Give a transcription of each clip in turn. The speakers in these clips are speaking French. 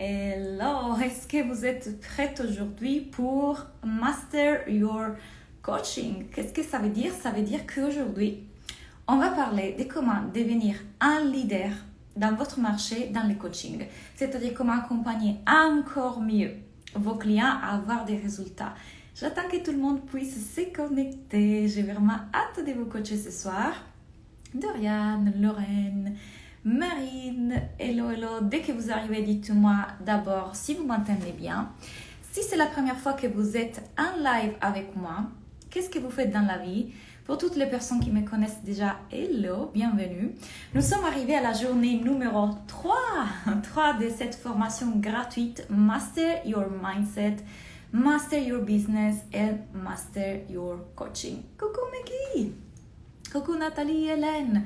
Hello, est-ce que vous êtes prête aujourd'hui pour Master Your Coaching? Qu'est-ce que ça veut dire? Ça veut dire qu'aujourd'hui, on va parler de comment devenir un leader dans votre marché, dans le coaching. C'est-à-dire comment accompagner encore mieux vos clients à avoir des résultats. J'attends que tout le monde puisse se connecter. J'ai vraiment hâte de vous coacher ce soir. Doriane, Lorraine, Marine, hello. Dès que vous arrivez, dites-moi d'abord si vous m'entendez bien. Si c'est la première fois que vous êtes en live avec moi, qu'est-ce que vous faites dans la vie? Pour toutes les personnes qui me connaissent déjà, hello, bienvenue. Nous sommes arrivés à la journée numéro 3 de cette formation gratuite Master Your Mindset, Master Your Business and Master Your Coaching. Coucou Maggie! Coucou Nathalie, Hélène.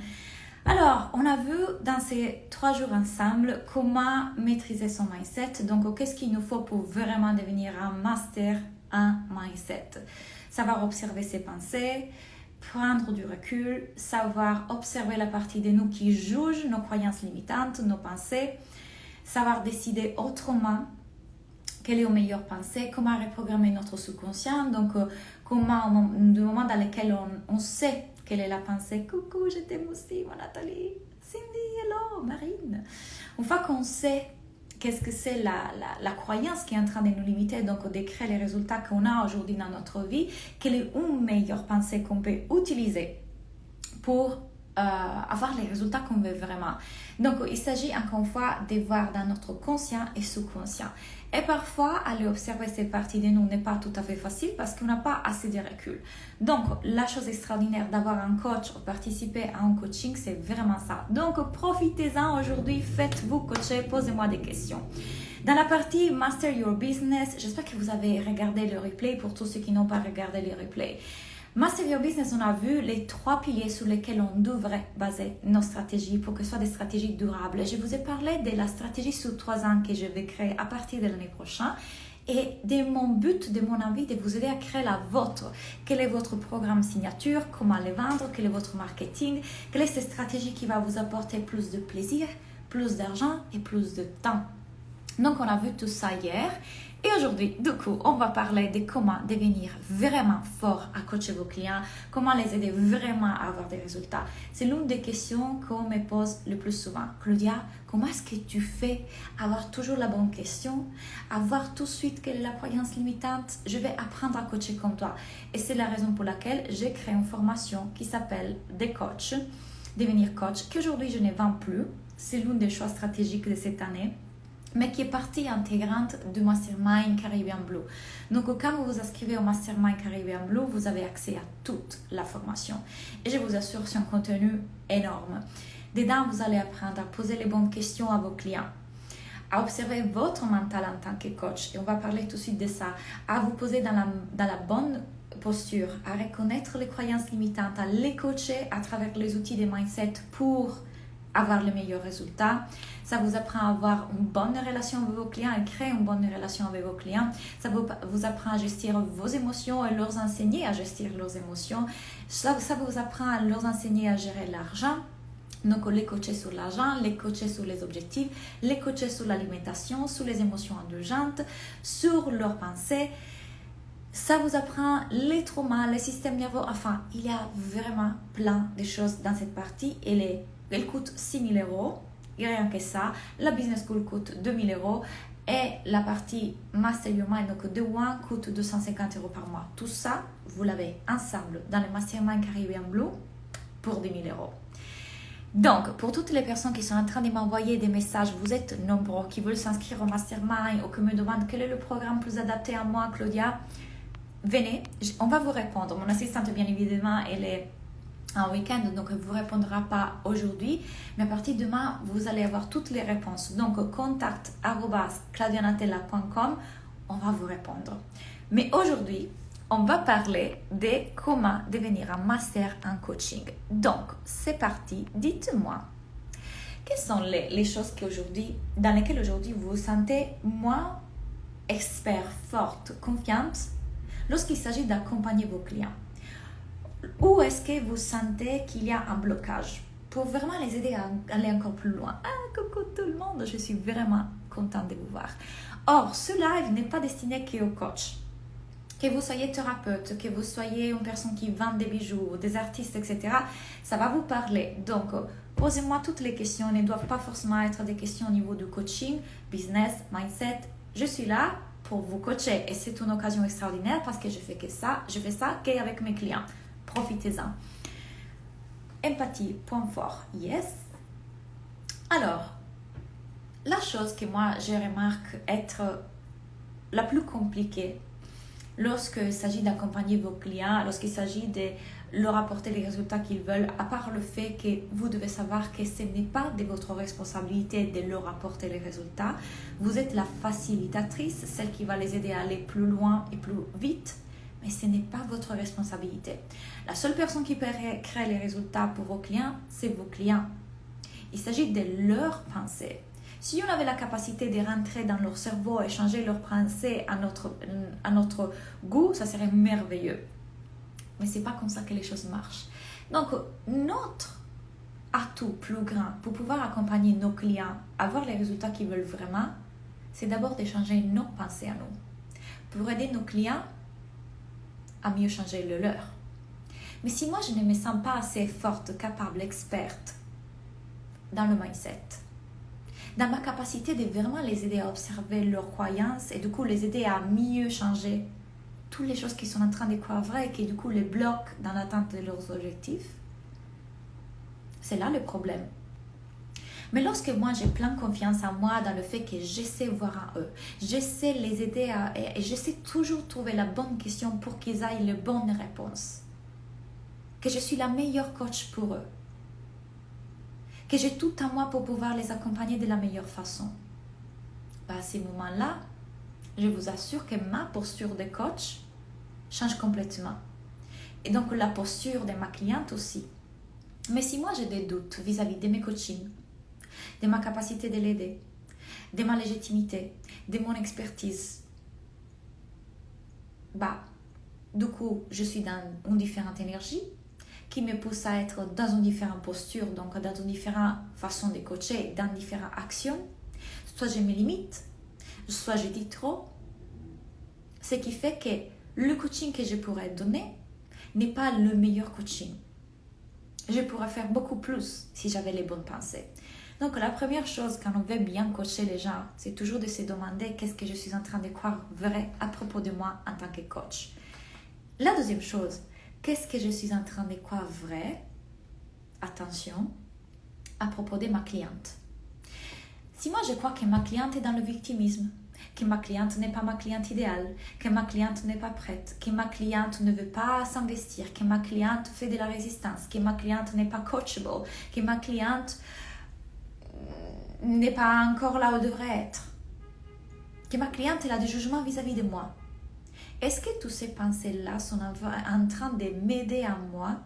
Alors, on a vu dans ces 3 jours ensemble comment maîtriser son mindset. Donc, qu'est-ce qu'il nous faut pour vraiment devenir un master en mindset? Savoir observer ses pensées, prendre du recul, savoir observer la partie de nous qui juge nos croyances limitantes, nos pensées, savoir décider autrement quelle est la meilleure pensée, comment reprogrammer notre subconscient, donc comment, du moment dans lequel on sait quelle est la pensée. Coucou, je t'aime aussi, mon Nathalie. Cindy, hello, Marine. Une fois qu'on sait qu'est-ce que c'est la croyance qui est en train de nous limiter, donc de créer les résultats qu'on a aujourd'hui dans notre vie, quelle est une meilleure pensée qu'on peut utiliser pour avoir les résultats qu'on veut vraiment. Donc, il s'agit encore une fois de voir dans notre conscient et subconscient. Et parfois, aller observer cette partie de nous n'est pas tout à fait facile parce qu'on n'a pas assez de recul. Donc, la chose extraordinaire d'avoir un coach ou participer à un coaching, c'est vraiment ça. Donc, profitez-en aujourd'hui, faites-vous coacher, posez-moi des questions. Dans la partie Master Your Business, j'espère que vous avez regardé le replay pour tous ceux qui n'ont pas regardé le replay. Master Your Business, on a vu les 3 piliers sur lesquels on devrait baser nos stratégies pour que ce soit des stratégies durables. Je vous ai parlé de la stratégie sur 3 ans que je vais créer à partir de l'année prochaine et de mon but, de mon envie de vous aider à créer la vôtre. Quel est votre programme signature, comment le vendre, quel est votre marketing, quelle est cette stratégie qui va vous apporter plus de plaisir, plus d'argent et plus de temps. Donc, on a vu tout ça hier. Et aujourd'hui, du coup, on va parler de comment devenir vraiment fort à coacher vos clients, comment les aider vraiment à avoir des résultats. C'est l'une des questions qu'on me pose le plus souvent. Claudia, comment est-ce que tu fais avoir toujours la bonne question, avoir tout de suite quelle est la croyance limitante? Je vais apprendre à coacher comme toi. Et c'est la raison pour laquelle j'ai créé une formation qui s'appelle Des Coachs, Devenir Coach, qu'aujourd'hui je ne vends plus. C'est l'une des choix stratégiques de cette année, mais qui est partie intégrante du Mastermind Caribbean Blue. Donc, quand vous vous inscrivez au Mastermind Caribbean Blue, vous avez accès à toute la formation. Et je vous assure, c'est un contenu énorme. Dedans, vous allez apprendre à poser les bonnes questions à vos clients, à observer votre mental en tant que coach. Et on va parler tout de suite de ça. À vous poser dans la bonne posture, à reconnaître les croyances limitantes, à les coacher à travers les outils de mindset pour avoir les meilleurs résultats. Ça vous apprend à avoir une bonne relation avec vos clients et créer une bonne relation avec vos clients. Ça vous apprend à gestir vos émotions et leur enseigner à gestir leurs émotions. Ça vous apprend à leur enseigner à gérer l'argent. Donc, les coacher sur l'argent, les coacher sur les objectifs, les coacher sur l'alimentation, sur les émotions indulgentes, sur leurs pensées. Ça vous apprend les traumas, les systèmes nerveux. Enfin, il y a vraiment plein de choses dans cette partie. Elle coûte 6 000 €, et rien que ça. La Business School coûte 2 000 € et la partie Master Your Mind, donc de One, coûte 250 € par mois. Tout ça, vous l'avez ensemble dans le Mastermind Caribbean Blue pour 10 000 €. Donc, pour toutes les personnes qui sont en train de m'envoyer des messages, vous êtes nombreux qui veulent s'inscrire au Mastermind ou qui me demandent quel est le programme plus adapté à moi, Claudia, venez, on va vous répondre. Mon assistante, bien évidemment, elle est un week-end, donc elle ne vous répondra pas aujourd'hui, mais à partir de demain, vous allez avoir toutes les réponses. Donc, contact@claudianatella.com, on va vous répondre. Mais aujourd'hui, on va parler de comment devenir un master en coaching. Donc, c'est parti. Dites-moi, quelles sont les choses dans lesquelles aujourd'hui vous vous sentez moins expert, forte, confiante lorsqu'il s'agit d'accompagner vos clients? Où est-ce que vous sentez qu'il y a un blocage pour vraiment les aider à aller encore plus loin. Ah, coucou tout le monde, je suis vraiment contente de vous voir. Or, ce live n'est pas destiné qu'aux coachs. Que vous soyez thérapeute, que vous soyez une personne qui vend des bijoux, des artistes, etc., ça va vous parler. Donc, posez-moi toutes les questions. Elles ne doivent pas forcément être des questions au niveau du coaching, business, mindset. Je suis là pour vous coacher et c'est une occasion extraordinaire parce que je fais ça qu'avec mes clients. Profitez-en. Empathie, point fort, yes. Alors, la chose que moi je remarque être la plus compliquée lorsqu'il s'agit d'accompagner vos clients, lorsqu'il s'agit de leur apporter les résultats qu'ils veulent, à part le fait que vous devez savoir que ce n'est pas de votre responsabilité de leur apporter les résultats, vous êtes la facilitatrice, celle qui va les aider à aller plus loin et plus vite, mais ce n'est pas votre responsabilité. La seule personne qui peut créer les résultats pour vos clients, c'est vos clients. Il s'agit de leurs pensées. Si on avait la capacité de rentrer dans leur cerveau et changer leurs pensées à notre goût, ça serait merveilleux. Mais ce n'est pas comme ça que les choses marchent. Donc, notre atout plus grand pour pouvoir accompagner nos clients à avoir les résultats qu'ils veulent vraiment, c'est d'abord de changer nos pensées à nous. Pour aider nos clients à mieux changer le leur. Mais si moi, je ne me sens pas assez forte, capable, experte dans le mindset, dans ma capacité de vraiment les aider à observer leurs croyances et du coup les aider à mieux changer toutes les choses qui sont en train de croire vraies et qui du coup les bloquent dans l'atteinte de leurs objectifs, c'est là le problème. Mais lorsque moi j'ai plein confiance en moi dans le fait que je sais voir en eux, je sais les aider et je sais toujours trouver la bonne question pour qu'ils aient les bonnes réponses, que je suis la meilleure coach pour eux, que j'ai tout en moi pour pouvoir les accompagner de la meilleure façon. À ces moments-là, je vous assure que ma posture de coach change complètement. Et donc la posture de ma cliente aussi. Mais si moi j'ai des doutes vis-à-vis de mes coachings, de ma capacité de l'aider, de ma légitimité, de mon expertise, du coup, je suis dans une différente énergie qui me pousse à être dans une différente posture, donc dans une différente façon de coacher, dans différentes actions. Soit je me limite, soit je dis trop. Ce qui fait que le coaching que je pourrais donner n'est pas le meilleur coaching. Je pourrais faire beaucoup plus si j'avais les bonnes pensées. Donc la première chose quand on veut bien coacher les gens, c'est toujours de se demander qu'est-ce que je suis en train de croire vrai à propos de moi en tant que coach. La deuxième chose, qu'est-ce que je suis en train de croire vrai, attention, à propos de ma cliente. Si moi je crois que ma cliente est dans le victimisme, que ma cliente n'est pas ma cliente idéale, que ma cliente n'est pas prête, que ma cliente ne veut pas s'investir, que ma cliente fait de la résistance, que ma cliente n'est pas coachable, que ma cliente n'est pas encore là où elle devrait être, que ma cliente elle a des jugements vis-à-vis de moi. Est-ce que toutes ces pensées-là sont en train de m'aider à moi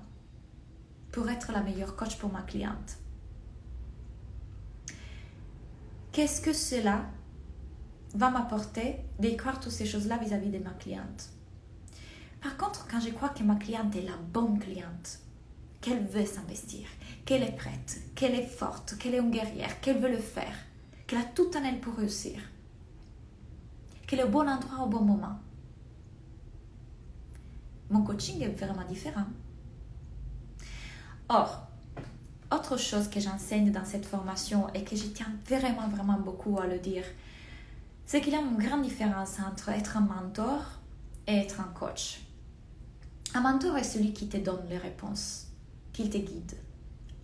pour être la meilleure coach pour ma cliente? Qu'est-ce que cela va m'apporter de croire toutes ces choses-là vis-à-vis de ma cliente? Par contre, quand je crois que ma cliente est la bonne cliente, qu'elle veut s'investir, qu'elle est prête, qu'elle est forte, qu'elle est une guerrière, qu'elle veut le faire, qu'elle a tout en elle pour réussir, qu'elle est au bon endroit au bon moment, mon coaching est vraiment différent. Or, autre chose que j'enseigne dans cette formation et que je tiens vraiment beaucoup à le dire, c'est qu'il y a une grande différence entre être un mentor et être un coach. Un mentor est celui qui te donne les réponses, qui te guide.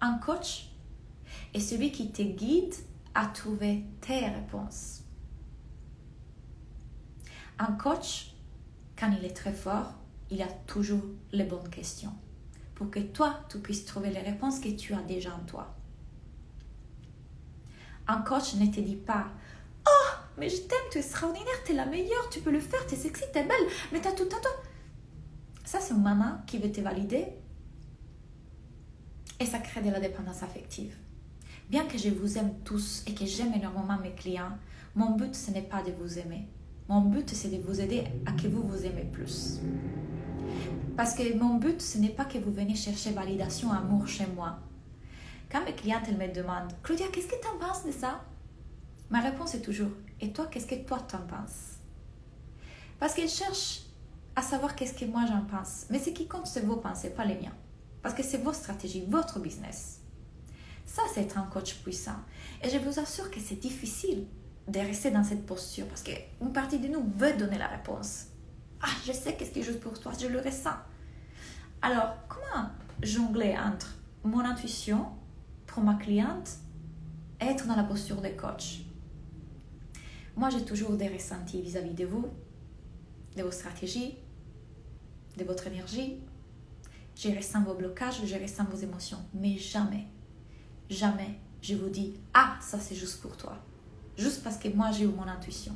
Un coach est celui qui te guide à trouver tes réponses. Un coach, quand il est très fort, il a toujours les bonnes questions pour que toi, tu puisses trouver les réponses que tu as déjà en toi. Un coach ne te dit pas « Oh, mais je t'aime, tu es extraordinaire, tu es la meilleure, tu peux le faire, tu es sexy, tu es belle, mais tu as tout. » Ça, c'est une maman qui veut te valider et ça crée de la dépendance affective. Bien que je vous aime tous et que j'aime énormément mes clients, mon but, ce n'est pas de vous aimer. Mon but, c'est de vous aider à que vous vous aimez plus. Parce que mon but, ce n'est pas que vous veniez chercher validation, amour chez moi. Quand mes clientes elles me demandent « Claudia, qu'est-ce que tu en penses de ça ?» Ma réponse est toujours « Et toi, qu'est-ce que toi t'en penses ?» Parce qu'elles cherchent à savoir qu'est-ce que moi j'en pense. Mais ce qui compte, c'est vos pensées, pas les miens. Parce que c'est votre stratégie, votre business. Ça, c'est être un coach puissant. Et je vous assure que c'est difficile de rester dans cette posture parce qu'une partie de nous veut donner la réponse. Ah, je sais qu'est-ce qui est juste pour toi, je le ressens. Alors, comment jongler entre mon intuition pour ma cliente et être dans la posture de coach? Moi, j'ai toujours des ressentis vis-à-vis de vous, de vos stratégies, de votre énergie. Je ressens vos blocages, je ressens vos émotions. Mais jamais, jamais je vous dis « Ah, ça c'est juste pour toi ». Juste parce que moi j'ai eu mon intuition.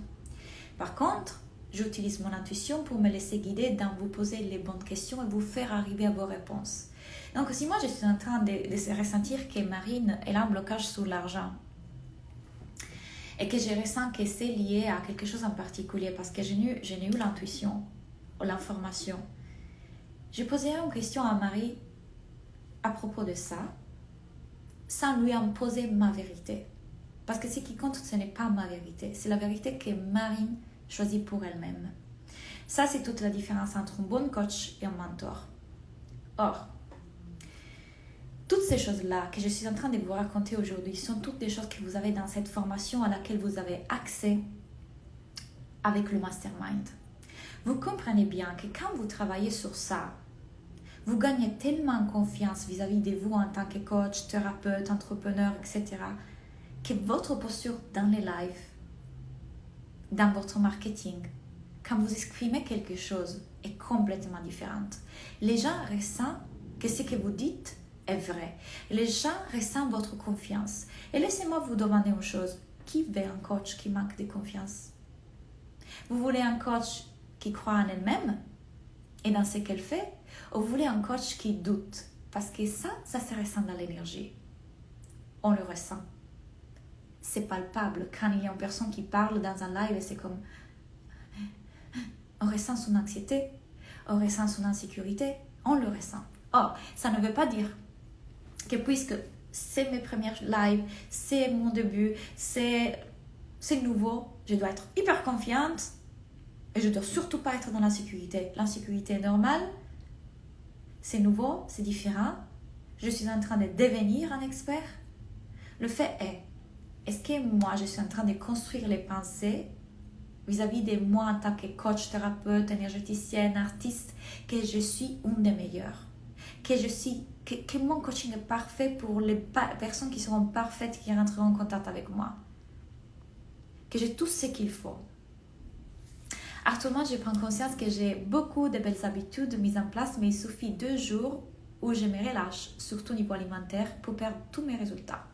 Par contre, j'utilise mon intuition pour me laisser guider dans vous poser les bonnes questions et vous faire arriver à vos réponses. Donc si moi je suis en train de se ressentir que Marine elle a un blocage sur l'argent et que je ressens que c'est lié à quelque chose en particulier parce que je n'ai eu l'intuition ou l'information, je poserai une question à Marie à propos de ça sans lui imposer ma vérité. Parce que ce qui compte, ce n'est pas ma vérité. C'est la vérité que Marine choisit pour elle-même. Ça, c'est toute la différence entre un bon coach et un mentor. Or, toutes ces choses-là que je suis en train de vous raconter aujourd'hui sont toutes des choses que vous avez dans cette formation à laquelle vous avez accès avec le mastermind. Vous comprenez bien que quand vous travaillez sur ça, vous gagnez tellement en confiance vis-à-vis de vous en tant que coach, thérapeute, entrepreneur, etc., que votre posture dans les lives, dans votre marketing, quand vous exprimez quelque chose, est complètement différente. Les gens ressentent que ce que vous dites est vrai. Les gens ressentent votre confiance. Et laissez-moi vous demander une chose. Qui veut un coach qui manque de confiance? Vous voulez un coach qui croit en elle-même et dans ce qu'elle fait? Ou vous voulez un coach qui doute? Parce que ça se ressent dans l'énergie. On le ressent. C'est palpable. Quand il y a une personne qui parle dans un live, c'est comme... On ressent son anxiété, on ressent son insécurité, on le ressent. Or, ça ne veut pas dire que puisque c'est mes premières lives, c'est mon début, c'est nouveau, je dois être hyper confiante et je ne dois surtout pas être dans l'insécurité. L'insécurité est normale, c'est nouveau, c'est différent. Je suis en train de devenir un expert. Le fait est-ce que moi, je suis en train de construire les pensées vis-à-vis de moi en tant que coach, thérapeute, énergéticienne, artiste, que je suis une des meilleures, que mon coaching est parfait pour les personnes qui seront parfaites, qui rentreront en contact avec moi, que j'ai tout ce qu'il faut. Actuellement, je prends conscience que j'ai beaucoup de belles habitudes mises en place, mais il suffit 2 jours où je me relâche, surtout au niveau alimentaire, pour perdre tous mes résultats.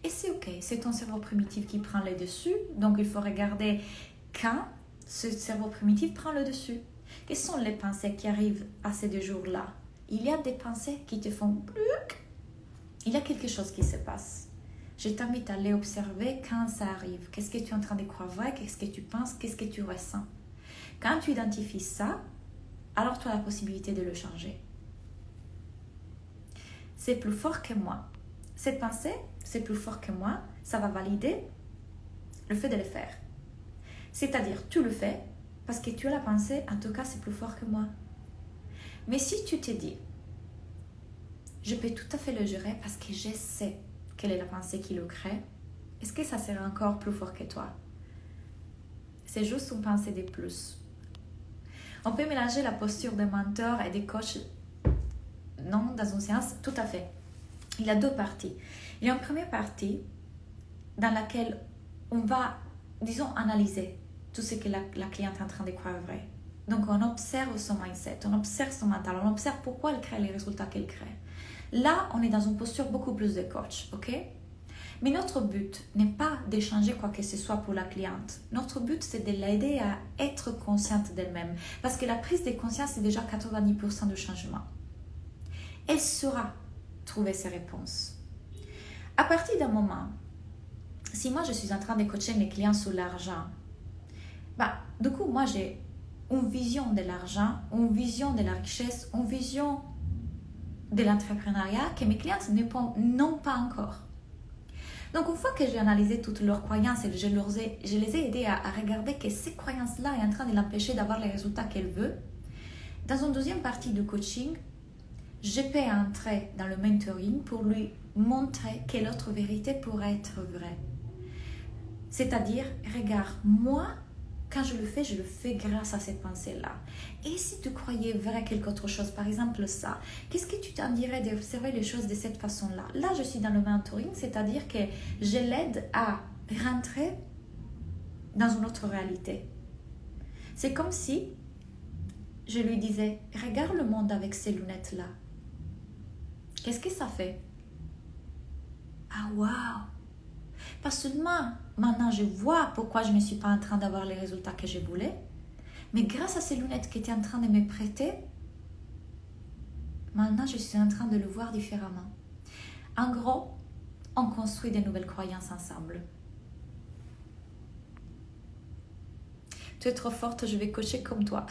Et c'est ok, c'est ton cerveau primitif qui prend le dessus, donc il faut regarder quand ce cerveau primitif prend le dessus. Quelles sont les pensées qui arrivent à ces 2 jours-là? Il y a des pensées qui te font pluc. Il y a quelque chose qui se passe. Je t'invite à aller observer quand ça arrive. Qu'est-ce que tu es en train de croire vrai? Qu'est-ce que tu penses? Qu'est-ce que tu ressens? Quand tu identifies ça, alors tu as la possibilité de le changer. C'est plus fort que moi. Cette pensée, c'est plus fort que moi. Ça va valider le fait de le faire. C'est-à-dire, tu le fais parce que tu as la pensée, en tout cas, c'est plus fort que moi. Mais si tu te dis, je peux tout à fait le gérer parce que je sais quelle est la pensée qui le crée, est-ce que ça sera encore plus fort que toi? C'est juste une pensée de plus. On peut mélanger la posture de mentor et de coach, non, dans une séance, tout à fait. Il y a 2 parties. Il y a une première partie dans laquelle on va, disons, analyser tout ce que la cliente est en train de croire vrai. Donc, on observe son mindset, on observe son mental, on observe pourquoi elle crée les résultats qu'elle crée. Là, on est dans une posture beaucoup plus de coach, ok? Mais notre but n'est pas d'échanger quoi que ce soit pour la cliente. Notre but, c'est de l'aider à être consciente d'elle-même. Parce que la prise de conscience, c'est déjà 90% de changement. Elle saura trouver ses réponses. À partir d'un moment, si moi je suis en train de coacher mes clients sur l'argent, du coup, moi j'ai une vision de l'argent, une vision de la richesse, une vision de l'entrepreneuriat que mes clientes n'ont pas encore. Donc, une fois que j'ai analysé toutes leurs croyances et je les ai aidées à regarder que ces croyances-là sont en train de l'empêcher d'avoir les résultats qu'elle veut, dans une deuxième partie de coaching, je peux entrer dans le mentoring pour lui montrer quelle autre vérité pourrait être vraie. C'est-à-dire, regarde, moi, quand je le fais grâce à cette pensée-là. Et si tu croyais vrai quelque autre chose, par exemple ça, qu'est-ce que tu t'en dirais d'observer les choses de cette façon-là? Là, je suis dans le mentoring, c'est-à-dire que je l'aide à rentrer dans une autre réalité. C'est comme si je lui disais, regarde le monde avec ces lunettes-là. Qu'est-ce que ça fait? Ah, waouh! Pas seulement maintenant je vois pourquoi je ne suis pas en train d'avoir les résultats que je voulais, mais grâce à ces lunettes que tu es en train de me prêter, maintenant je suis en train de le voir différemment. En gros, on construit de nouvelles croyances ensemble. Tu es trop forte, je vais coacher comme toi.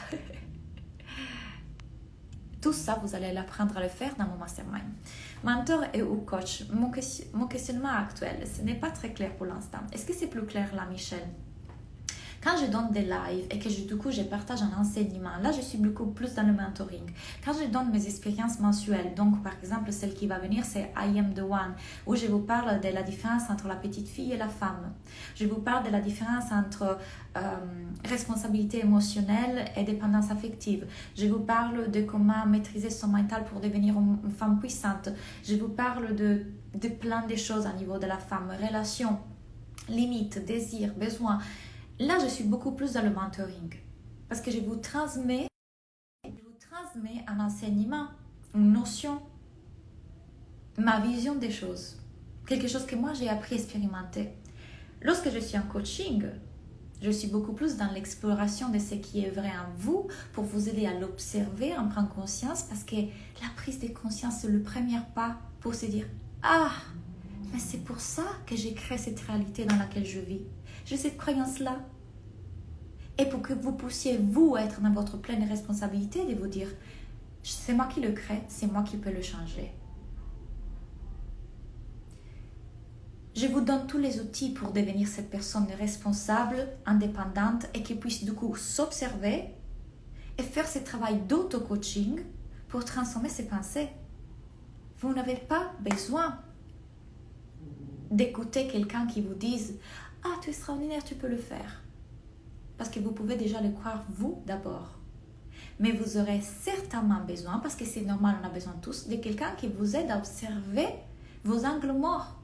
Tout ça, vous allez l'apprendre à le faire dans mon mastermind. Mentor et ou coach, mon questionnement actuel, ce n'est pas très clair pour l'instant. Est-ce que c'est plus clair là, Michel? Quand je donne des lives et que du coup je partage un enseignement, là je suis beaucoup plus dans le mentoring. Quand je donne mes expériences mensuelles, donc par exemple celle qui va venir c'est I am the one, où je vous parle de la différence entre la petite fille et la femme. Je vous parle de la différence entre responsabilité émotionnelle et dépendance affective. Je vous parle de comment maîtriser son mental pour devenir une femme puissante. Je vous parle de plein de choses au niveau de la femme, relations, limites, désirs, besoins. Là, je suis beaucoup plus dans le mentoring parce que je vous transmets un enseignement, une notion, ma vision des choses, quelque chose que moi j'ai appris à expérimenter. Lorsque je suis en coaching, je suis beaucoup plus dans l'exploration de ce qui est vrai en vous pour vous aider à l'observer, en prendre conscience parce que la prise de conscience c'est le premier pas pour se dire « Ah, mais c'est pour ça que j'ai créé cette réalité dans laquelle je vis. » J'ai cette croyance-là. Et pour que vous puissiez, vous, être dans votre pleine responsabilité de vous dire, c'est moi qui le crée, c'est moi qui peux le changer. Je vous donne tous les outils pour devenir cette personne responsable, indépendante et qui puisse du coup s'observer et faire ce travail d'auto-coaching pour transformer ses pensées. Vous n'avez pas besoin d'écouter quelqu'un qui vous dise « Ah, tu es extraordinaire, tu peux le faire ». Parce que vous pouvez déjà le croire vous d'abord. Mais vous aurez certainement besoin, parce que c'est normal, on a besoin tous, de quelqu'un qui vous aide à observer vos angles morts.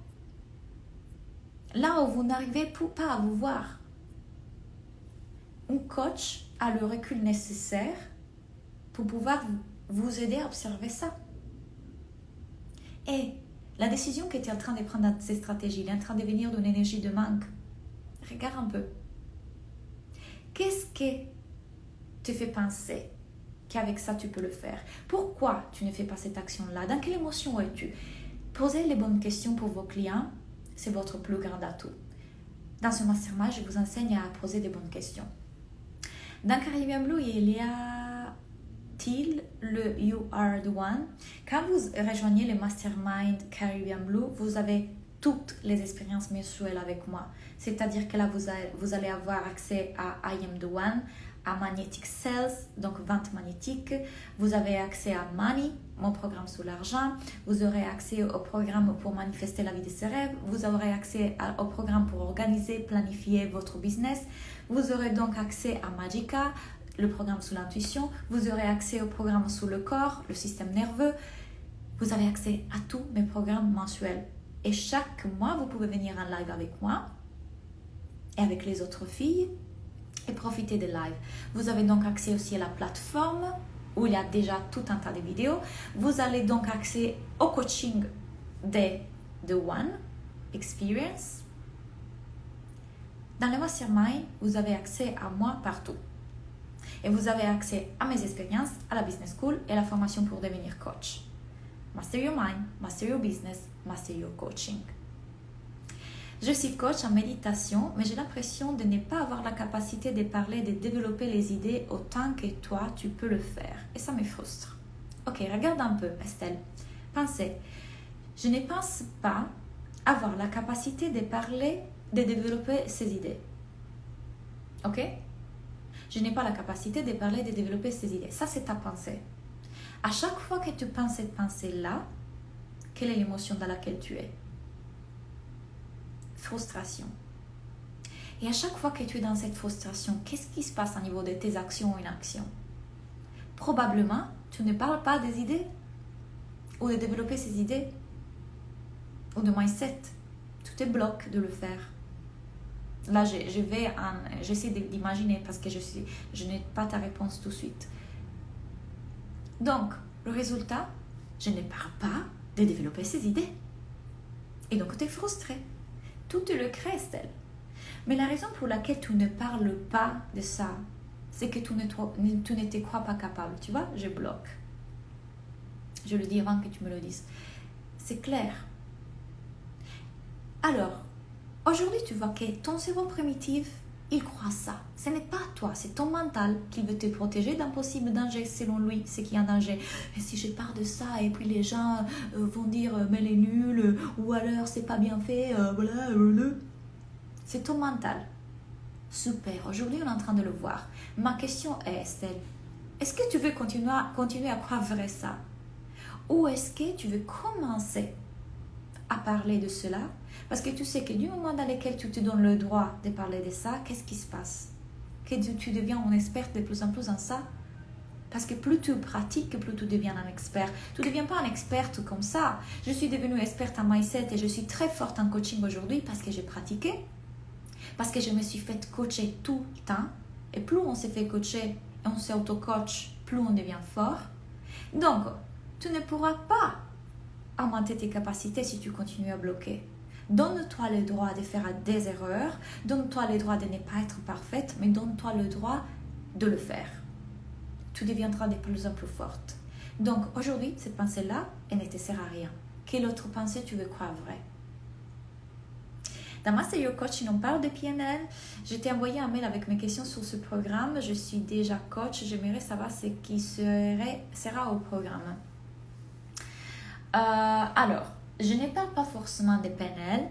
Là où vous n'arrivez pas à vous voir. Un coach a le recul nécessaire pour pouvoir vous aider à observer ça. Et la décision que tu es en train de prendre dans ces stratégies, elle est en train de venir d'une énergie de manque. Regarde un peu. Qu'est-ce que te fait penser qu'avec ça tu peux le faire? Pourquoi tu ne fais pas cette action-là? Dans quelle émotion es-tu? Posez les bonnes questions pour vos clients, c'est votre plus grand atout. Dans ce mastermind, je vous enseigne à poser des bonnes questions. Dans Caribbean Blue, il y a-t-il le You Are the One? Quand vous rejoignez le mastermind Caribbean Blue, vous avez toutes les expériences mensuelles avec moi. C'est-à-dire que là, vous allez avoir accès à I Am The One, à Magnetic Sales, donc vente magnétique. Vous avez accès à Money, mon programme sur l'argent. Vous aurez accès au programme pour manifester la vie de ses rêves. Vous aurez accès au programme pour organiser, planifier votre business. Vous aurez donc accès à Magica, le programme sur l'intuition. Vous aurez accès au programme sur le corps, le système nerveux. Vous avez accès à tous mes programmes mensuels. Et chaque mois, vous pouvez venir en live avec moi et avec les autres filles et profiter des lives. Vous avez donc accès aussi à la plateforme où il y a déjà tout un tas de vidéos. Vous avez donc accès au coaching de The One Experience. Dans le mastermind, vous avez accès à moi partout. Et vous avez accès à mes expériences, à la business school et à la formation pour devenir coach. Master Your Mind, Master Your Business, Master Your Coaching. Je suis coach en méditation, mais j'ai l'impression de ne pas avoir la capacité de parler, de développer les idées autant que toi, tu peux le faire. Et ça me frustre. Ok, regarde un peu, Estelle. Pensez, je ne pense pas avoir la capacité de parler, de développer ces idées. Ok? Je n'ai pas la capacité de parler, de développer ces idées. Ça, c'est ta pensée. À chaque fois que tu penses cette pensée-là, quelle est l'émotion dans laquelle tu es? Frustration. Et à chaque fois que tu es dans cette frustration, qu'est-ce qui se passe au niveau de tes actions ou inactions? Probablement, tu ne parles pas des idées ou de développer ces idées ou de mindset. Tu te bloques de le faire. Là, j'essaie d'imaginer parce que je n'ai pas ta réponse tout de suite. Donc, le résultat, je ne parle pas de développer ces idées. Et donc, tu es frustré. Tout te le crée, Estelle. Mais la raison pour laquelle tu ne parles pas de ça, c'est que tu ne te crois pas capable. Tu vois, je bloque. Je le dis avant que tu me le dises. C'est clair. Alors, aujourd'hui, tu vois que ton cerveau primitif, il croit ça. Ce n'est pas toi, c'est ton mental qui veut te protéger d'un possible danger, selon lui, c'est qu'il y a un danger. Et si je parle de ça, et puis les gens vont dire mais elle est nulle, ou alors c'est pas bien fait, voilà. C'est ton mental. Super, aujourd'hui on est en train de le voir. Ma question est, Estelle, est-ce que tu veux continuer à croire vrai ça? Ou est-ce que tu veux commencer à parler de cela? Parce que tu sais que du moment dans lequel tu te donnes le droit de parler de ça, qu'est-ce qui se passe? Que tu deviens une experte de plus en plus en ça. Parce que plus tu pratiques, plus tu deviens un expert. Tu ne deviens pas un experte comme ça. Je suis devenue experte en mindset et je suis très forte en coaching aujourd'hui parce que j'ai pratiqué. Parce que je me suis fait coacher tout le temps. Et plus on s'est fait coacher et on s'auto-coach, plus on devient fort. Donc, tu ne pourras pas augmenter tes capacités si tu continues à bloquer. Donne-toi le droit de faire des erreurs, donne-toi le droit de ne pas être parfaite, mais donne-toi le droit de le faire. Tu deviendras de plus en plus forte. Donc aujourd'hui, cette pensée-là, elle ne te sert à rien. Quelle autre pensée tu veux croire vraie? Dans Master Your Coach, on parle de PNL. Je t'ai envoyé un mail avec mes questions sur ce programme. Je suis déjà coach. J'aimerais savoir ce qui sera au programme. Alors, je ne parle pas forcément de PNL.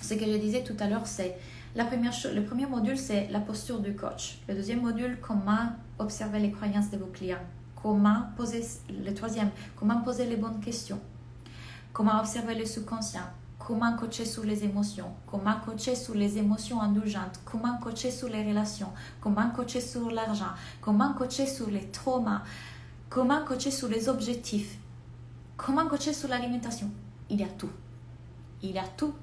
Ce que je disais tout à l'heure, c'est le premier module, c'est la posture du coach. Le deuxième module, comment observer les croyances de vos clients. Le troisième, comment poser les bonnes questions. Comment observer le subconscient. Comment coacher sur les émotions. Comment coacher sur les émotions indulgentes. Comment coacher sur les relations. Comment coacher sur l'argent. Comment coacher sur les traumas. Comment coacher sur les objectifs. Comment coacher sur l'alimentation. Il y a tout. Il y a tout.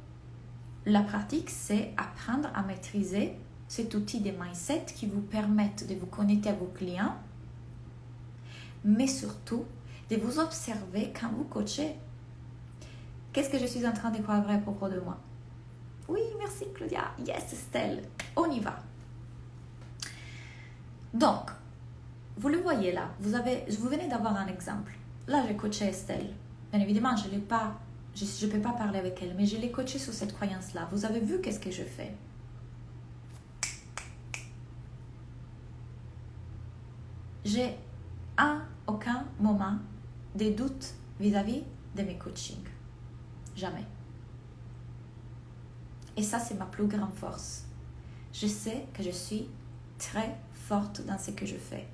La pratique, c'est apprendre à maîtriser cet outil de mindset qui vous permettent de vous connecter à vos clients, mais surtout de vous observer quand vous coachez. Qu'est-ce que je suis en train de croire vrai à propos de moi? Oui, merci Claudia. Yes, Estelle. On y va. Donc, vous le voyez là. Vous venez d'avoir un exemple. Là, j'ai coaché Estelle. Bien évidemment, je ne peux pas parler avec elle, mais je l'ai coachée sur cette croyance-là. Vous avez vu qu'est-ce que je fais? J'ai à aucun moment des doutes vis-à-vis de mes coachings. Jamais. Et ça, c'est ma plus grande force. Je sais que je suis très forte dans ce que je fais.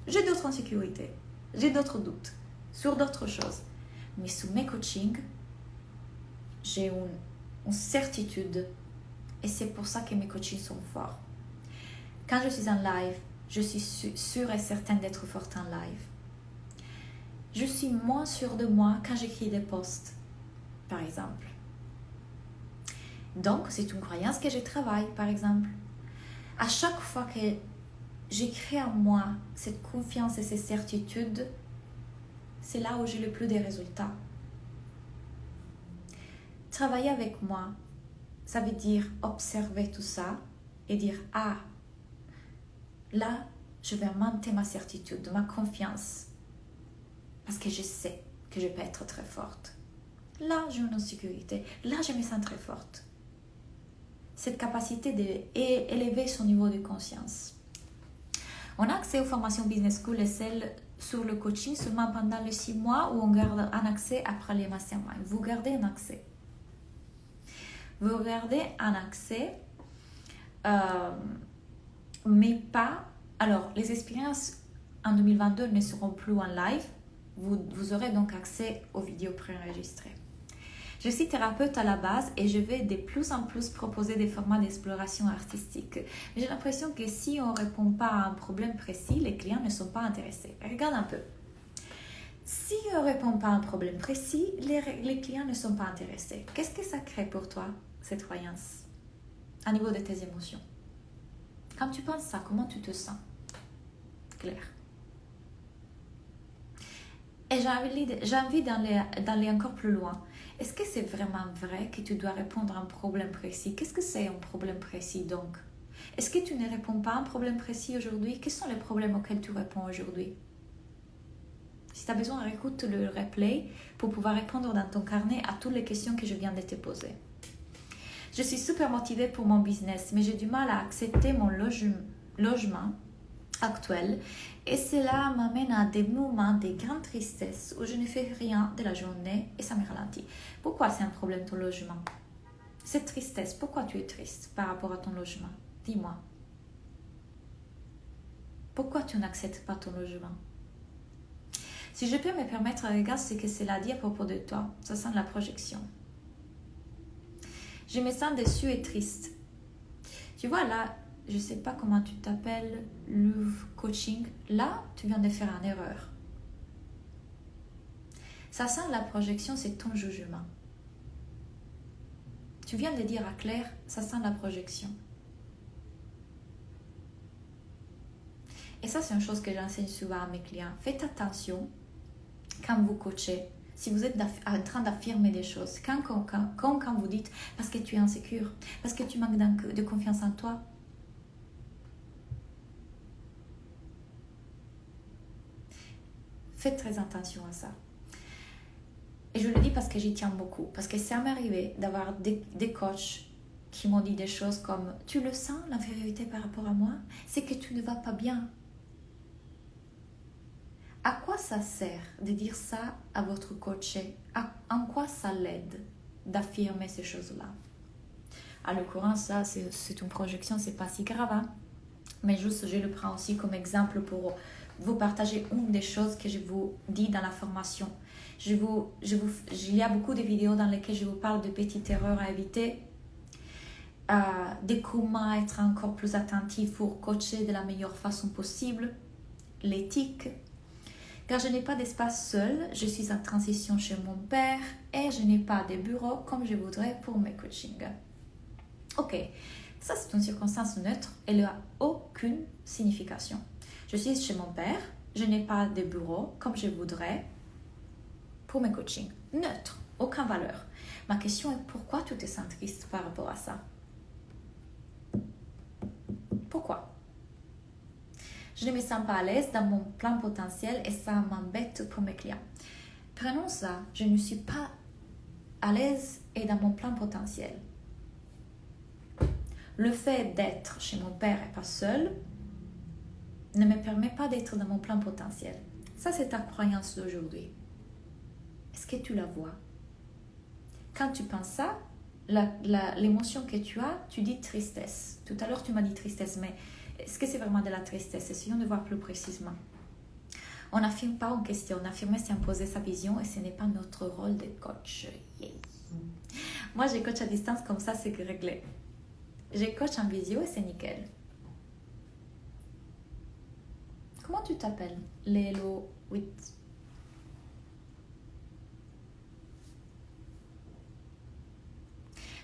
J'ai d'autres insécurités, j'ai d'autres doutes sur d'autres choses. Mais sous mes coachings, j'ai une certitude. Et c'est pour ça que mes coachings sont forts. Quand je suis en live, je suis sûre et certaine d'être forte en live. Je suis moins sûre de moi quand j'écris des posts, par exemple. Donc, c'est une croyance que je travaille, par exemple. À chaque fois que j'écris en moi cette confiance et cette certitude, c'est là où j'ai le plus de résultats. Travailler avec moi, ça veut dire observer tout ça et dire « Ah, là, je vais augmenter ma certitude, ma confiance, parce que je sais que je peux être très forte. Là, j'ai une insécurité. Là, je me sens très forte. » Cette capacité d'élever son niveau de conscience. On a accès aux formations Business School et celles sur le coaching seulement pendant les 6 mois où on garde un accès après les masterminds. Vous gardez un accès. Vous gardez un accès, mais pas... Alors, les expériences en 2022 ne seront plus en live. Vous aurez donc accès aux vidéos préenregistrées. Je suis thérapeute à la base et je vais de plus en plus proposer des formats d'exploration artistique. Mais j'ai l'impression que si on ne répond pas à un problème précis, les clients ne sont pas intéressés. Regarde un peu. Si on ne répond pas à un problème précis, les clients ne sont pas intéressés. Qu'est-ce que ça crée pour toi, cette croyance, à niveau de tes émotions? Quand tu penses ça, comment tu te sens? Claire. Et j'ai envie d'aller encore plus loin. Est-ce que c'est vraiment vrai que tu dois répondre à un problème précis? Qu'est-ce que c'est un problème précis donc? Est-ce que tu ne réponds pas à un problème précis aujourd'hui? Quels sont les problèmes auxquels tu réponds aujourd'hui? Si tu as besoin, écoute le replay pour pouvoir répondre dans ton carnet à toutes les questions que je viens de te poser. Je suis super motivée pour mon business, mais j'ai du mal à accepter mon logement actuel et cela m'amène à des moments de grande tristesse où je ne fais rien de la journée et ça me ralentit. Pourquoi c'est un problème ton logement? Cette tristesse, pourquoi tu es triste par rapport à ton logement? Dis-moi. Pourquoi tu n'acceptes pas ton logement? Si je peux me permettre, regarde ce que cela dit à propos de toi. Ça sent la projection. Je me sens déçue et triste. Tu vois là, je ne sais pas comment tu t'appelles, le coaching. Là, tu viens de faire une erreur. Ça sent la projection, c'est ton jugement. Tu viens de dire à Claire, ça sent la projection. Et ça, c'est une chose que j'enseigne souvent à mes clients. Faites attention quand vous coachez. Si vous êtes en train d'affirmer des choses, quand vous dites parce que tu es insécure, parce que tu manques de confiance en toi, faites très attention à ça. Et je le dis parce que j'y tiens beaucoup. Parce que ça m'est arrivé d'avoir des coachs qui m'ont dit des choses comme « Tu le sens, l'infériorité par rapport à moi? C'est que tu ne vas pas bien. » À quoi ça sert de dire ça à votre coaché? En quoi ça l'aide d'affirmer ces choses-là? À l'occurrence, ça, c'est une projection, c'est pas si grave. Hein? Mais juste, je le prends aussi comme exemple pour vous partager une des choses que je vous dis dans la formation. Il y a beaucoup de vidéos dans lesquelles je vous parle de petites erreurs à éviter, de comment être encore plus attentif pour coacher de la meilleure façon possible, l'éthique. Car je n'ai pas d'espace seul, je suis en transition chez mon père et je n'ai pas de bureau comme je voudrais pour mes coachings. Ok, ça c'est une circonstance neutre, elle n'a aucune signification. Je suis chez mon père, je n'ai pas de bureau comme je voudrais pour mes coachings. Neutre, aucune valeur. Ma question est pourquoi tu te sens triste par rapport à ça? Pourquoi? Je ne me sens pas à l'aise dans mon plein potentiel et ça m'embête pour mes clients. Prenons ça, je ne suis pas à l'aise et dans mon plein potentiel. Le fait d'être chez mon père et pas seul ne me permet pas d'être dans mon plein potentiel. Ça, c'est ta croyance d'aujourd'hui. Est-ce que tu la vois? Quand tu penses ça, l'émotion que tu as, tu dis tristesse. Tout à l'heure, tu m'as dit tristesse, mais est-ce que c'est vraiment de la tristesse? Essayons de voir plus précisément. On n'affirme pas en question. Affirmer, c'est imposer sa vision et ce n'est pas notre rôle de coach. Yeah. Moi, je coach à distance, comme ça, c'est réglé. Je coach en visio et c'est nickel. Comment tu t'appelles? Lélo 8.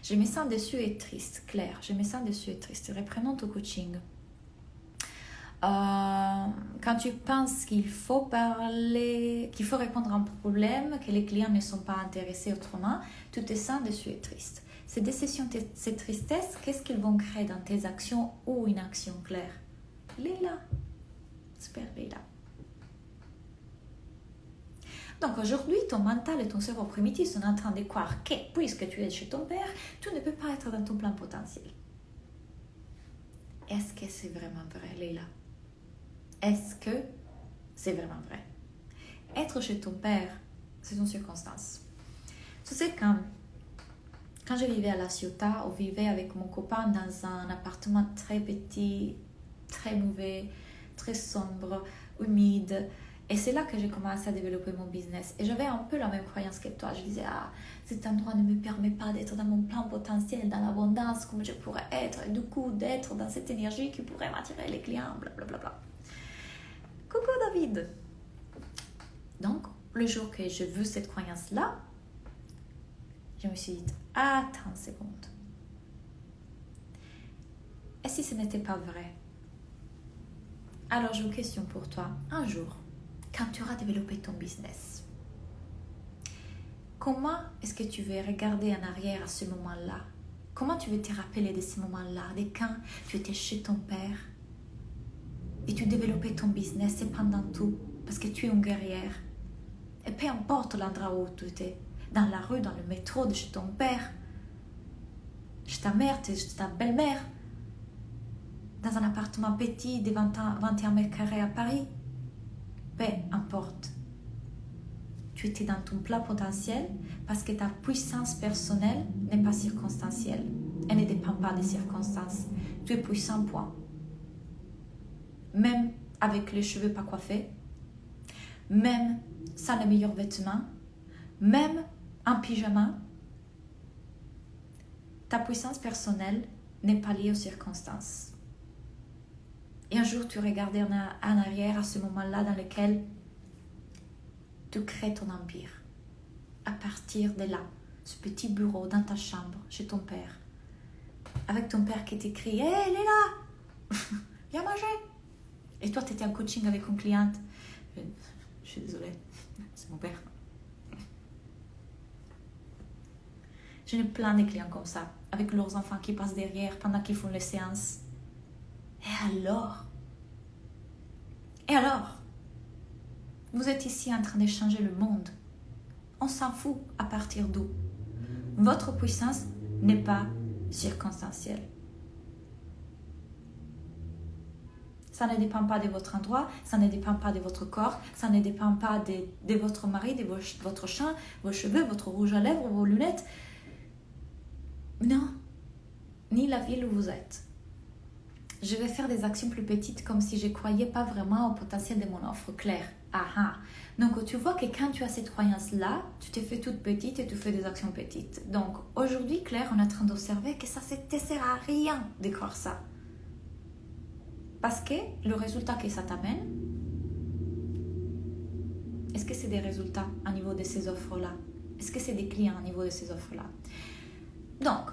Je me sens déçue et triste. Claire, je me sens déçue et triste. Reprenons ton coaching. Quand tu penses qu'il faut parler, qu'il faut répondre à un problème, que les clients ne sont pas intéressés autrement, tu te sens déçu et triste. Ces déceptions, ces tristesses, qu'est-ce qu'ils vont créer dans tes actions ou inactions, Claire? Leila. Super, Leila. Donc aujourd'hui, ton mental et ton cerveau primitif sont en train de croire que, puisque tu es chez ton père, tu ne peux pas être dans ton plein potentiel. Est-ce que c'est vraiment vrai, Leila? Est-ce que c'est vraiment vrai. Être chez ton père, c'est une circonstance. Tu sais, quand je vivais à La Ciotat, on vivait avec mon copain dans un appartement très petit, très mauvais, très sombre, humide. Et c'est là que j'ai commencé à développer mon business. Et j'avais un peu la même croyance que toi. Je disais, cet endroit ne me permet pas d'être dans mon plein potentiel, dans l'abondance, comme je pourrais être. Et du coup, d'être dans cette énergie qui pourrait m'attirer les clients, blablabla. Coucou David. Donc, le jour que j'ai vu cette croyance-là, je me suis dit, attends une seconde. Et si ce n'était pas vrai? Alors, j'ai une question pour toi. Un jour, quand tu auras développé ton business, comment est-ce que tu veux regarder en arrière à ce moment-là? Comment tu veux te rappeler de ce moment-là, de quand tu étais chez ton père et tu développais ton business et pendant tout, parce que tu es une guerrière. Et peu importe l'endroit où tu étais, dans la rue, dans le métro, de chez ton père, chez ta mère, chez ta belle-mère, dans un appartement petit de 21 mètres carrés à Paris, peu importe. Tu étais dans ton plein potentiel parce que ta puissance personnelle n'est pas circonstancielle. Elle ne dépend pas des circonstances. Tu es puissant, point. Même avec les cheveux pas coiffés, même sans les meilleurs vêtements, même en pyjama, ta puissance personnelle n'est pas liée aux circonstances. Et un jour, tu regardais en arrière à ce moment-là dans lequel tu crées ton empire. À partir de là, ce petit bureau dans ta chambre, chez ton père, avec ton père qui t'écrit « Hé, hey, Léla, viens manger !» Et toi, tu étais en coaching avec une cliente. Je suis désolée, c'est mon père. J'ai plein de clients comme ça, avec leurs enfants qui passent derrière pendant qu'ils font les séances. Et alors, vous êtes ici en train de changer le monde. On s'en fout à partir d'où. Votre puissance n'est pas circonstancielle. Ça ne dépend pas de votre endroit, ça ne dépend pas de votre corps, ça ne dépend pas de votre mari, de votre chien, vos cheveux, votre rouge à lèvres, vos lunettes. Non, ni la ville où vous êtes. Je vais faire des actions plus petites comme si je ne croyais pas vraiment au potentiel de mon offre claire. Donc tu vois que quand tu as cette croyance-là, tu te fais toute petite et tu fais des actions petites. Donc aujourd'hui, Claire, on est en train d'observer que ça ne te sert à rien de croire ça. Parce que le résultat que ça t'amène, est-ce que c'est des résultats au niveau de ces offres-là? Est-ce que c'est des clients au niveau de ces offres-là? Donc,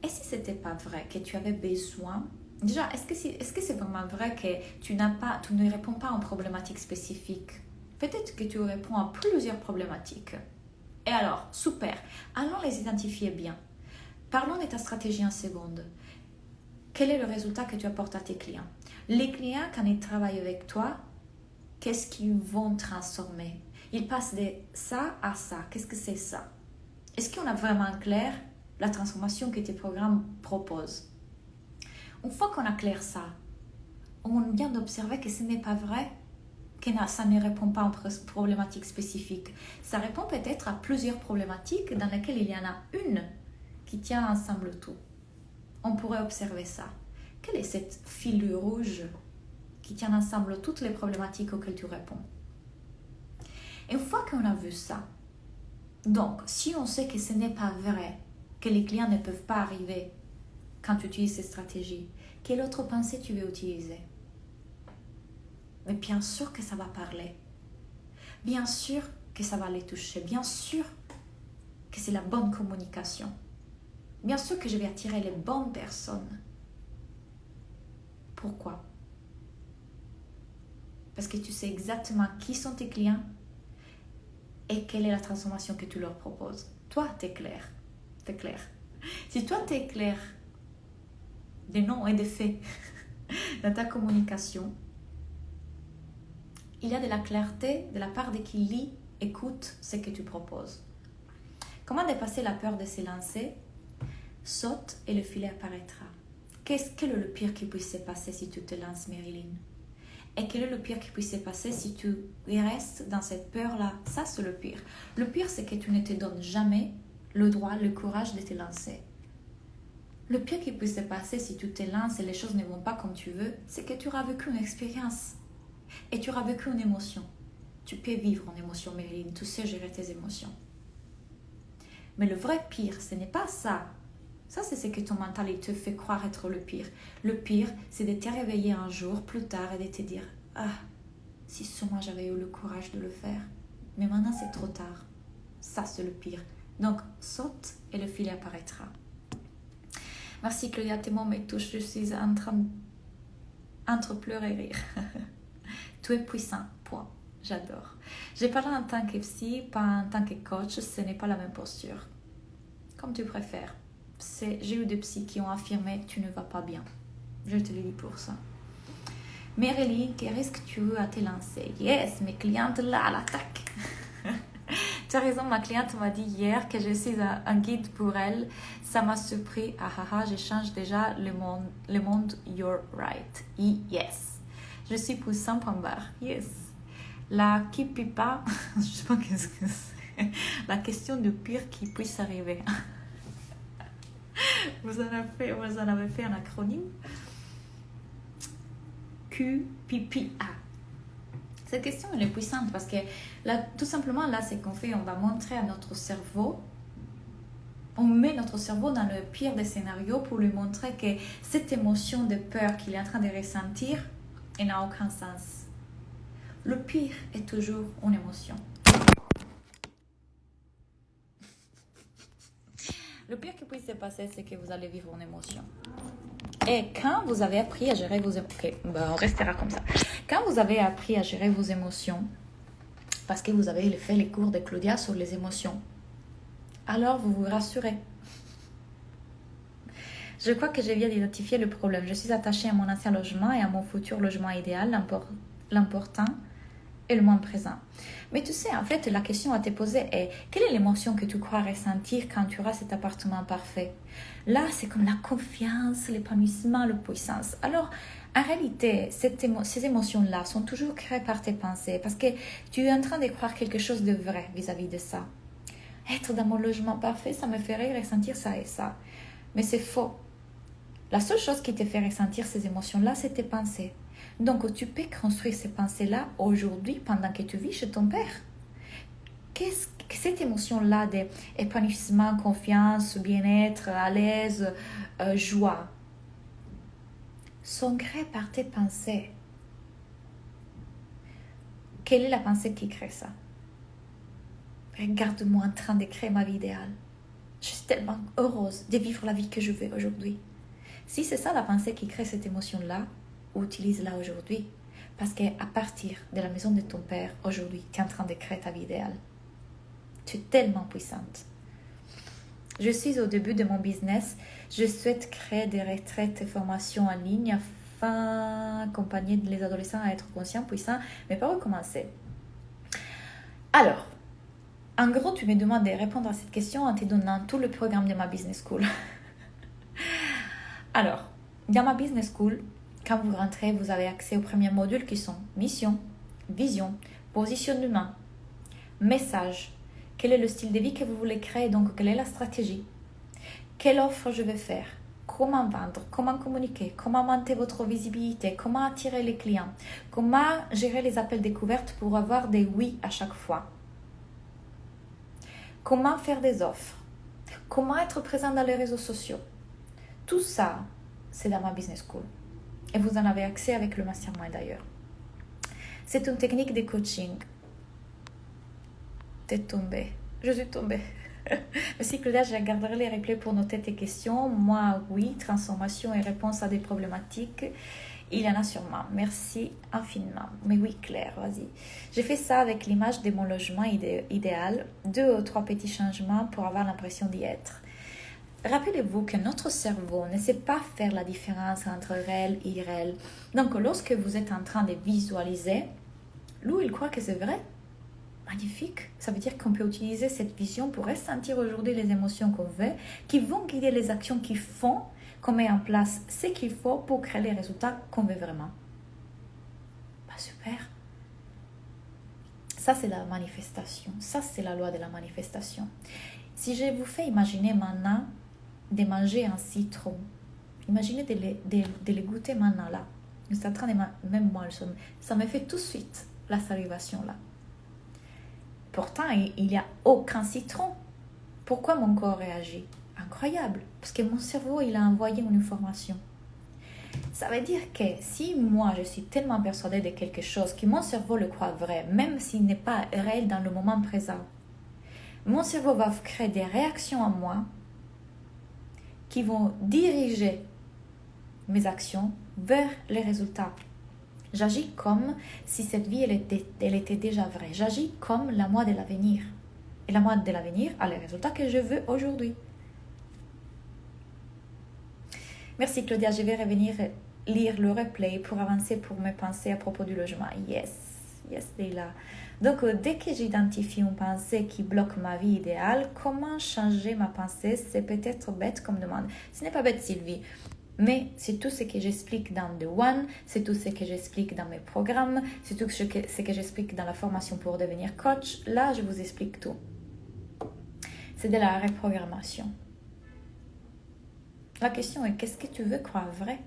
et si ce n'était pas vrai que tu avais besoin... Déjà, est-ce que c'est vraiment vrai que tu ne réponds pas à une problématique spécifique? Peut-être que tu réponds à plusieurs problématiques. Et alors, super. Allons les identifier bien. Parlons de ta stratégie en seconde. Quel est le résultat que tu apportes à tes clients? Les clients, quand ils travaillent avec toi, qu'est-ce qu'ils vont transformer? Ils passent de ça à ça. Qu'est-ce que c'est ça? Est-ce qu'on a vraiment clair la transformation que tes programmes proposent? Une fois qu'on a clair ça, on vient d'observer que ce n'est pas vrai, que ça ne répond pas à une problématique spécifique. Ça répond peut-être à plusieurs problématiques dans lesquelles il y en a une qui tient ensemble tout. On pourrait observer ça. Quel est cette fil rouge qui tient ensemble toutes les problématiques auxquelles tu réponds? Et une fois qu'on a vu ça, donc si on sait que ce n'est pas vrai, que les clients ne peuvent pas arriver quand tu utilises ces stratégies, quelle autre pensée tu veux utiliser? Mais bien sûr que ça va parler. Bien sûr que ça va les toucher. Bien sûr que c'est la bonne communication. Bien sûr que je vais attirer les bonnes personnes. Pourquoi? Parce que tu sais exactement qui sont tes clients et quelle est la transformation que tu leur proposes. Toi, t'es clair. T'es clair. Si toi, t'es clair des noms et des faits dans ta communication, il y a de la clarté de la part de qui lit, écoute ce que tu proposes. Comment dépasser la peur de se lancer? Saute et le filet apparaîtra. Quel est le pire qui puisse se passer si tu te lances, Marilyn? Et quel est le pire qui puisse se passer si tu restes dans cette peur-là? Ça, c'est le pire. Le pire, c'est que tu ne te donnes jamais le droit, le courage de te lancer. Le pire qui puisse se passer si tu te lances et les choses ne vont pas comme tu veux, c'est que tu auras vécu une expérience et tu auras vécu une émotion. Tu peux vivre une émotion, Marilyn, tu sais gérer tes émotions. Mais le vrai pire, ce n'est pas ça. Ça, c'est ce que ton mental il te fait croire être le pire. Le pire, c'est de te réveiller un jour plus tard et de te dire « Ah, si seulement j'avais eu le courage de le faire. Mais maintenant, c'est trop tard. » Ça, c'est le pire. Donc, saute et le filet apparaîtra. Merci Claudia, tes mots me touchent. Je suis en train entre pleurer et rire. Tu es puissant, point. J'adore. J'ai parlé en tant que psy, pas en tant que coach, ce n'est pas la même posture. Comme tu préfères. J'ai eu des psys qui ont affirmé tu ne vas pas bien. Je te le dis pour ça. Marilyn, quel risque tu as à te lancer? Yes, mes clientes là à l'attaque. Tu as raison, ma cliente m'a dit hier que je suis un guide pour elle. Ça m'a surpris. Ah ah ah, je change déjà le monde, you're right. Yes. Je suis puissant, point barre. Yes. La qui pipa, je sais pas qu'est-ce que c'est. La question du pire qui puisse arriver. Vous en avez fait un acronyme? QPPA. Cette question elle est puissante parce que là, tout simplement là, c'est qu'on fait, on va montrer à notre cerveau, on met notre cerveau dans le pire des scénarios pour lui montrer que cette émotion de peur qu'il est en train de ressentir, elle n'a aucun sens. Le pire est toujours une émotion. Le pire qui puisse se passer, c'est que vous allez vivre une émotion. Et quand vous avez appris à gérer vos émotions, ok, on restera comme ça. Quand vous avez appris à gérer vos émotions, parce que vous avez fait les cours de Claudia sur les émotions, alors vous vous rassurez. Je crois que je viens d'identifier le problème. Je suis attachée à mon ancien logement et à mon futur logement idéal. L'important est le moins présent. Mais tu sais, en fait, la question à te poser est quelle est l'émotion que tu crois ressentir quand tu auras cet appartement parfait? Là, c'est comme la confiance, l'épanouissement, la puissance. Alors, en réalité, ces émotions-là sont toujours créées par tes pensées parce que tu es en train de croire quelque chose de vrai vis-à-vis de ça. Être dans mon logement parfait, ça me ferait ressentir ça et ça. Mais c'est faux. La seule chose qui te fait ressentir ces émotions-là, c'est tes pensées. Donc, tu peux construire ces pensées-là aujourd'hui pendant que tu vis chez ton père. Qu'est-ce que cette émotion-là d'épanouissement, confiance, bien-être, à l'aise, joie, sont créées par tes pensées. Quelle est la pensée qui crée ça? Regarde-moi en train de créer ma vie idéale. Je suis tellement heureuse de vivre la vie que je veux aujourd'hui. Si c'est ça la pensée qui crée cette émotion-là, utilise-la aujourd'hui. Parce qu'à partir de la maison de ton père, aujourd'hui, tu es en train de créer ta vie idéale. Tu es tellement puissante. Je suis au début de mon business. Je souhaite créer des retraites et formations en ligne afin d'accompagner les adolescents à être conscients, puissants, mais par où commencer? Alors, en gros, tu me demandes de répondre à cette question en te donnant tout le programme de ma business school. Alors, dans ma business school, quand vous rentrez, vous avez accès aux premiers modules qui sont mission, vision, positionnement, message, quel est le style de vie que vous voulez créer, donc quelle est la stratégie, quelle offre je vais faire, comment vendre, comment communiquer, comment monter votre visibilité, comment attirer les clients, comment gérer les appels découvertes pour avoir des oui à chaque fois, comment faire des offres, comment être présent dans les réseaux sociaux. Tout ça, c'est dans ma business school. Et vous en avez accès avec le mastermind d'ailleurs. C'est une technique de coaching. T'es tombée. Je suis tombée. Merci Claudia, je regarderai les replays pour noter tes questions. Moi, oui, transformation et réponse à des problématiques. Il y en a sûrement. Merci infiniment. Mais oui, Claire, vas-y. J'ai fait ça avec l'image de mon logement idéal. 2 ou 3 petits changements pour avoir l'impression d'y être. Rappelez-vous que notre cerveau ne sait pas faire la différence entre réel et irréel. Donc, lorsque vous êtes en train de visualiser, lui, il croit que c'est vrai. Magnifique. Ça veut dire qu'on peut utiliser cette vision pour ressentir aujourd'hui les émotions qu'on veut, qui vont guider les actions qui font qu'on met en place ce qu'il faut pour créer les résultats qu'on veut vraiment. Ça, c'est la manifestation. Ça, c'est la loi de la manifestation. Si je vous fais imaginer maintenant de manger un citron, imaginez de le goûter maintenant là. C'est en train de même moi, ça me fait tout de suite la salivation là. Pourtant, il n'y a aucun citron. Pourquoi mon corps réagit? Incroyable, parce que mon cerveau, il a envoyé une information. Ça veut dire que si moi, je suis tellement persuadée de quelque chose que mon cerveau le croit vrai, même s'il n'est pas réel dans le moment présent, mon cerveau va créer des réactions en moi qui vont diriger mes actions vers les résultats. J'agis comme si cette vie, elle était déjà vraie. J'agis comme la moi de l'avenir. Et la moi de l'avenir a les résultats que je veux aujourd'hui. Merci Claudia, je vais revenir lire le replay pour avancer pour mes pensées à propos du logement. Yes, Leila. Donc, dès que j'identifie une pensée qui bloque ma vie idéale, comment changer ma pensée? C'est peut-être bête comme demande. Ce n'est pas bête, Sylvie. Mais c'est tout ce que j'explique dans The One, c'est tout ce que j'explique dans mes programmes, c'est tout ce que j'explique dans la formation pour devenir coach. Là, je vous explique tout. C'est de la reprogrammation. La question est, qu'est-ce que tu veux croire vrai?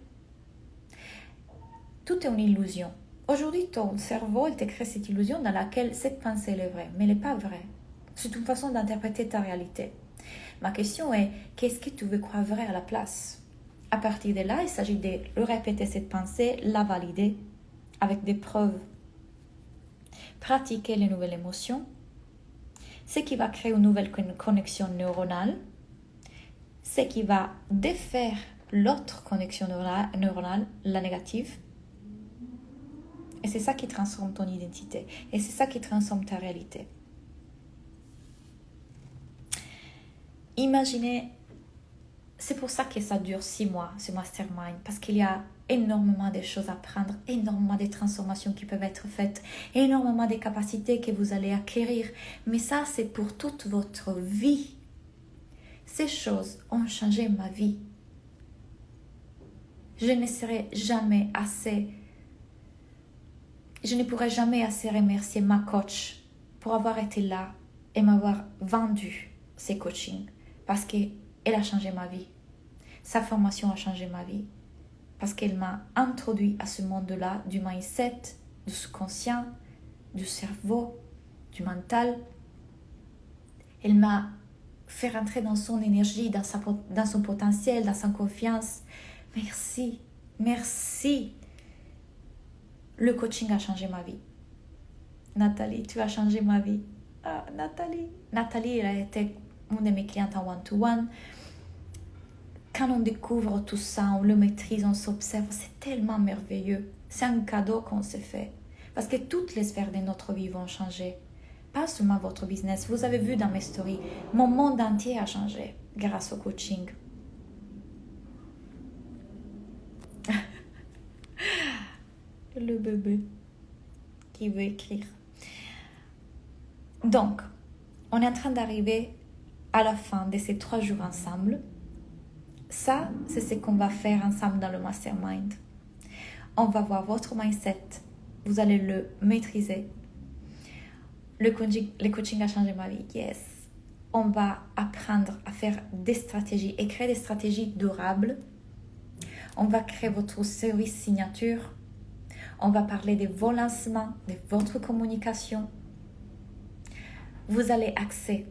Tout est une illusion. Aujourd'hui, ton cerveau, il te crée cette illusion dans laquelle cette pensée est vraie, mais elle n'est pas vraie. C'est une façon d'interpréter ta réalité. Ma question est, qu'est-ce que tu veux croire vrai à la place? À partir de là, il s'agit de répéter cette pensée, la valider avec des preuves. Pratiquer les nouvelles émotions, ce qui va créer une nouvelle connexion neuronale, ce qui va défaire l'autre connexion neuronale, la négative. Et c'est ça qui transforme ton identité. Et c'est ça qui transforme ta réalité. Imaginez, c'est pour ça que ça dure 6 mois, ce mastermind, parce qu'il y a énormément de choses à prendre, énormément de transformations qui peuvent être faites, énormément de capacités que vous allez acquérir. Mais ça, c'est pour toute votre vie. Ces choses ont changé ma vie. Je ne pourrai jamais assez remercier ma coach pour avoir été là et m'avoir vendu ces coachings parce qu'elle a changé ma vie. Sa formation a changé ma vie parce qu'elle m'a introduit à ce monde-là du mindset, du subconscient, du cerveau, du mental. Elle m'a fait rentrer dans son énergie, dans son potentiel, dans sa confiance. Merci. Le coaching a changé ma vie. Nathalie, tu as changé ma vie. Ah, Nathalie, elle a été une de mes clientes en one-to-one. Quand on découvre tout ça, on le maîtrise, on s'observe, c'est tellement merveilleux. C'est un cadeau qu'on s'est fait. Parce que toutes les sphères de notre vie vont changer. Pas seulement votre business. Vous avez vu dans mes stories, mon monde entier a changé grâce au coaching. Le bébé qui veut écrire. Donc, on est en train d'arriver à la fin de ces 3 jours ensemble. Ça, c'est ce qu'on va faire ensemble dans le mastermind. On va voir votre mindset. Vous allez le maîtriser. Le coaching a changé ma vie. Yes. On va apprendre à faire des stratégies et créer des stratégies durables. On va créer votre service signature. On va parler de vos lancements, de votre communication. Vous allez accès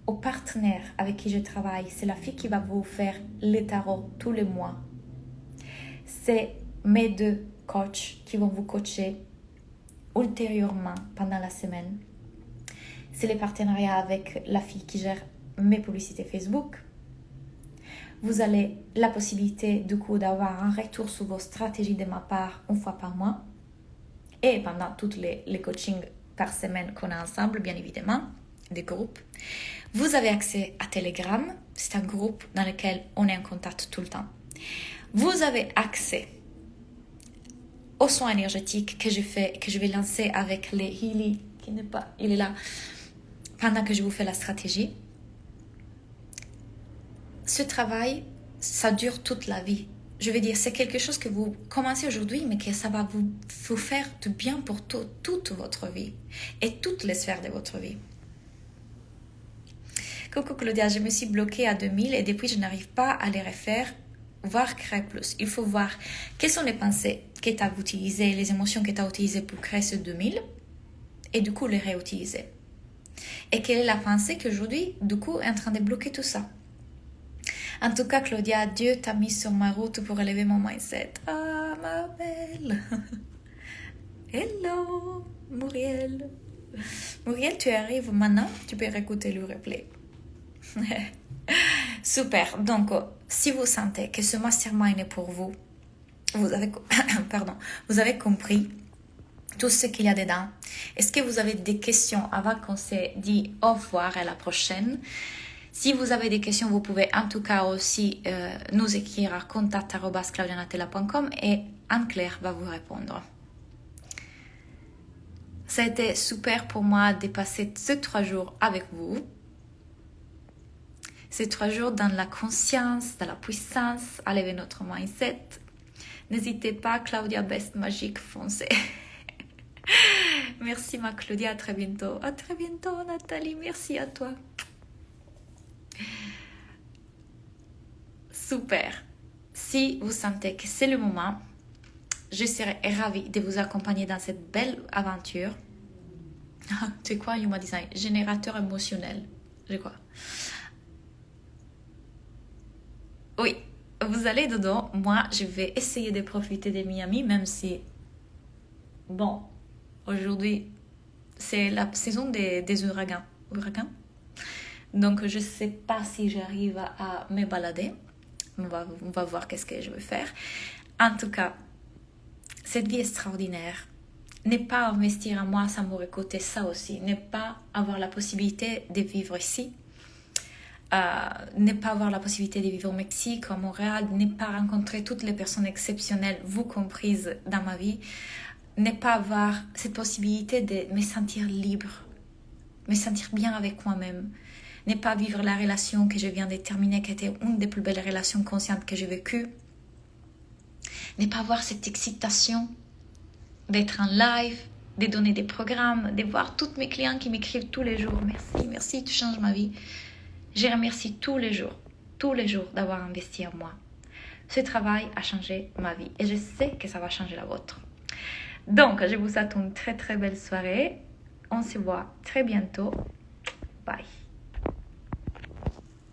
au partenaire avec qui je travaille. C'est la fille qui va vous faire les tarots tous les mois. C'est mes 2 coachs qui vont vous coacher ultérieurement pendant la semaine. C'est les partenariats avec la fille qui gère mes publicités Facebook. Vous avez la possibilité du coup d'avoir un retour sur vos stratégies de ma part 1 fois par mois. Et pendant tous les coachings par semaine qu'on a ensemble, bien évidemment, des groupes. Vous avez accès à Telegram. C'est un groupe dans lequel on est en contact tout le temps. Vous avez accès aux soins énergétiques que je vais lancer avec les Healy, qui n'est pas, il est là, pendant que je vous fais la stratégie. Ce travail, ça dure toute la vie. je vais dire, c'est quelque chose que vous commencez aujourd'hui, mais que ça va vous faire du bien pour toute votre vie et toutes les sphères de votre vie. Coucou Claudia, je me suis bloquée à 2000 et depuis je n'arrive pas à les refaire, voire créer plus. Il faut voir quelles sont les pensées que tu as utilisées, les émotions que tu as utilisées pour créer ce 2000 et du coup les réutiliser. Et quelle est la pensée qui aujourd'hui, du coup, est en train de bloquer tout ça. En tout cas, Claudia, Dieu t'a mis sur ma route pour élever mon mindset. Ah, ma belle. Hello, Muriel. Muriel, tu arrives maintenant, tu peux réécouter le replay. Super. Donc, si vous sentez que ce mastermind est pour vous, vous avez compris tout ce qu'il y a dedans. Est-ce que vous avez des questions avant qu'on se dise au revoir à la prochaine? Si vous avez des questions, vous pouvez en tout cas aussi nous écrire à contact@claudianatella.com et Anne-Claire va vous répondre. Ça a été super pour moi de passer ces 3 jours avec vous. Ces 3 jours dans la conscience, dans la puissance, à lever notre mindset. N'hésitez pas, Claudia Best Magique, foncez. Merci ma Claudia, à très bientôt. À très bientôt Nathalie, merci à toi. Super. Si vous sentez que c'est le moment, je serai ravie de vous accompagner dans cette belle aventure. C'est quoi Human Design? Générateur émotionnel, je crois. Oui, vous allez dedans. Moi, je vais essayer de profiter de Miami, même si, bon, aujourd'hui, c'est la saison des ouragans. Donc, je ne sais pas si j'arrive à me balader. On va voir qu'est-ce que je vais faire. En tout cas, cette vie extraordinaire. Ne pas investir en moi, ça m'aurait coûté ça aussi. Ne pas avoir la possibilité de vivre ici. Ne pas avoir la possibilité de vivre au Mexique, à Montréal. Ne pas rencontrer toutes les personnes exceptionnelles, vous comprises, dans ma vie. Ne pas avoir cette possibilité de me sentir libre. Me sentir bien avec moi-même. Ne pas vivre la relation que je viens de terminer, qui était une des plus belles relations conscientes que j'ai vécues. Ne pas avoir cette excitation d'être en live, de donner des programmes, de voir tous mes clients qui m'écrivent tous les jours. Merci, tu changes ma vie. Je remercie tous les jours d'avoir investi en moi. Ce travail a changé ma vie et je sais que ça va changer la vôtre. Donc, je vous souhaite une très très belle soirée. On se voit très bientôt. Bye.